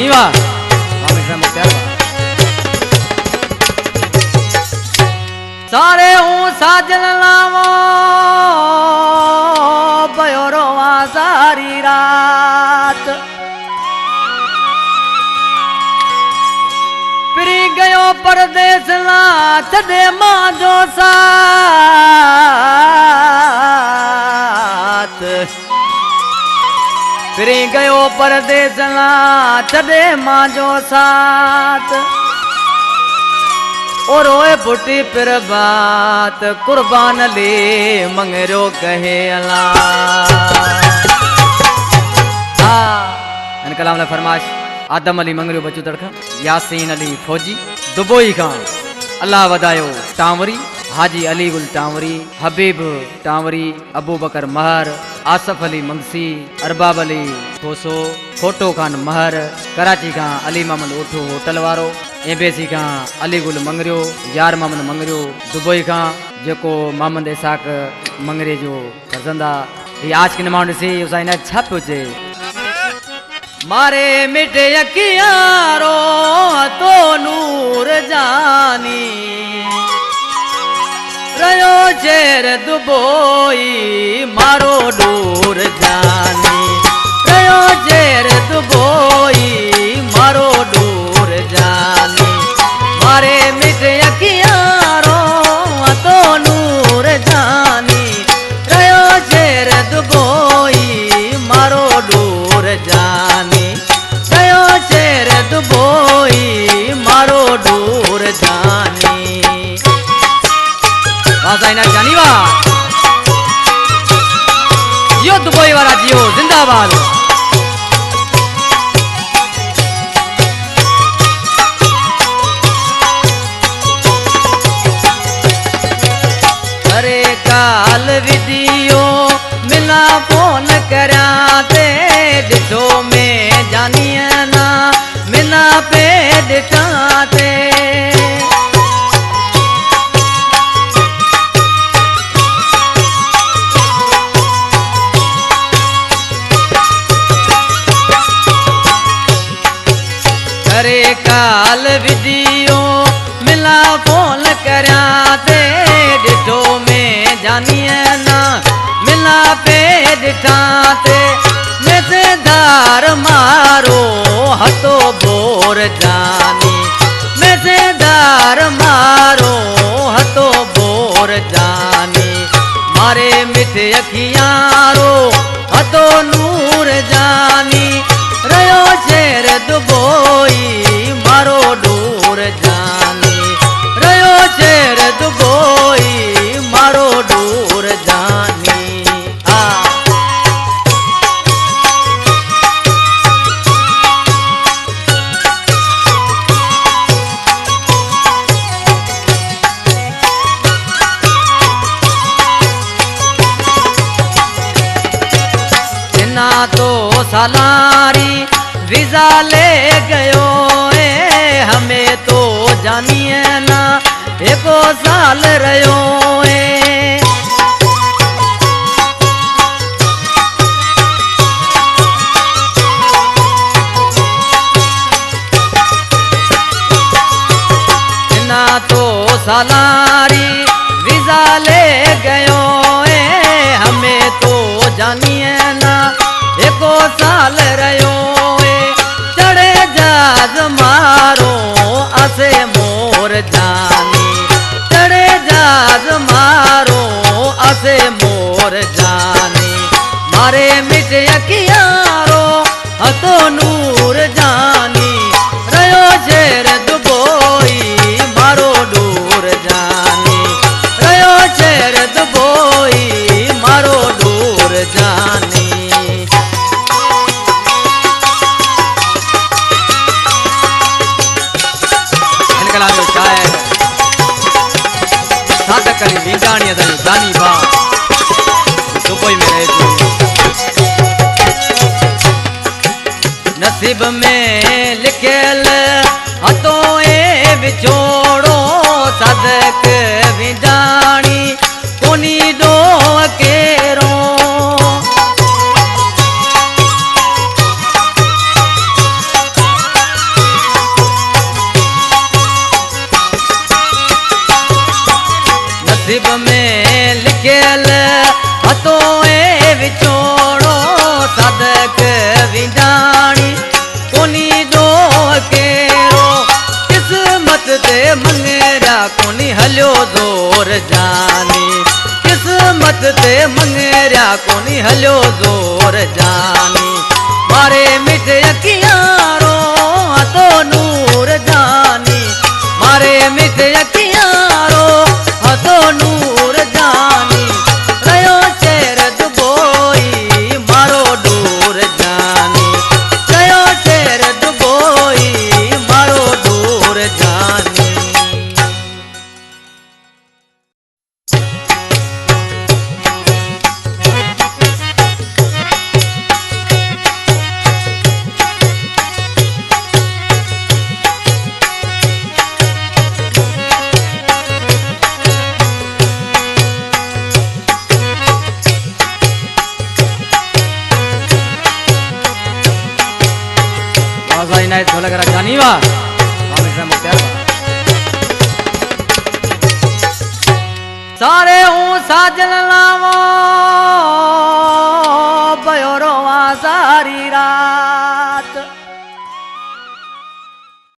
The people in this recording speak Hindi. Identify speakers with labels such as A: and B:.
A: जानिवा स्वामी से मुक्त्यार सारे हूँ साजन लावो बयोरोवा सारी रात फिरी गयो परदेस ला छदे मां जो साथ फिरी गयो परदेस ला छदे मां जो साथ और रोए पुटी फिर बात कुर्बान ले मंगरो कहे अला इन कलाम फरमाश आदम अली मंगरो बच्चू तड़खा यासीन अली फौजी दुबोई खां अल्लाह वदायो टांवरी हाजी अली गुल टांवरी हबीब टांवरी अबू बकर महर आसफ अली मंगसी अरबाब अली खोसो खोटो खान महर कराची खां अली मामन उठो होटल वारो एबेसी खां अली गुल मंगरियो यार मामन मंगरियो दुबई खां जेको मामन इसाक मंगरे जो फर्जंदा ये आज की नमाज से उसाइना छप हुजे मारे मिटे अखियारो तो नूर जानी रयो चेर दुबोई मारो दूर जानी रयो चेर दुबोई मारो दूर जानी मारे मिटे अखियारो तो नूर जानी रयो चेर दुबोई मारो दूर जानी रयो चेर दुबोई मारो दूर जानी वाजाइना जानीवा यो दुबई वाला जियो जिंदाबाद अरे काल वीडियो मिला फोन करा ते दिठो में जानिया ना मिला पे दिठा ते अरे काल वीडियो मिला फोन करा ते दिठो में जानिए ना मिला पे दिखाते मजेदार मारो हतो बोर जानी मजेदार मारो हतो बोर जानी मारे मिठे अखियारो हतो नूर जानी रयो चेर दुबोई मारो दूर जानी रयो चेर दुबोई मारो दूर जानी जिन्ना तो सालारी वीजा ले गयो हमें तो जानिए ना एको साल रहो ना तो सालारी वीजा ले गयो हमें तो जानिए ना एको साल रहो चढ़े जाज मारो असे मोर जानी चढ़े जाज मारो असे मोर जानी मारे मिट अखियारो हतो नूर जानी रयो शेर दुबोई मारो दूर जानी रयो शेर दुबोई मारो दूर जानी करी वीजानी जानी बा दुबई में रहती नसीब में लिखल हतो ए विछोड़ो सदक वीजानी कोनी दो केरो नसीब में लिखियल हथो ए विछोड़ो सदक विंजाणी कोनी जो केरो किस्मत ते मंगेरा कोनी हलियो जोर जानी किस्मत ते मंगेरा कोनी हलियो जोर जानी मारे मिठ अखियारो हथो नूर जानी मारे मिठ अखियारो हथो नूर जानी रयो शेर दुबोई मारो दूर जानी रयो शेर दुबोई मारो दूर जानी ढोलक राजधानी वा सारे हूँ साजन लावो बयोरो सारी रा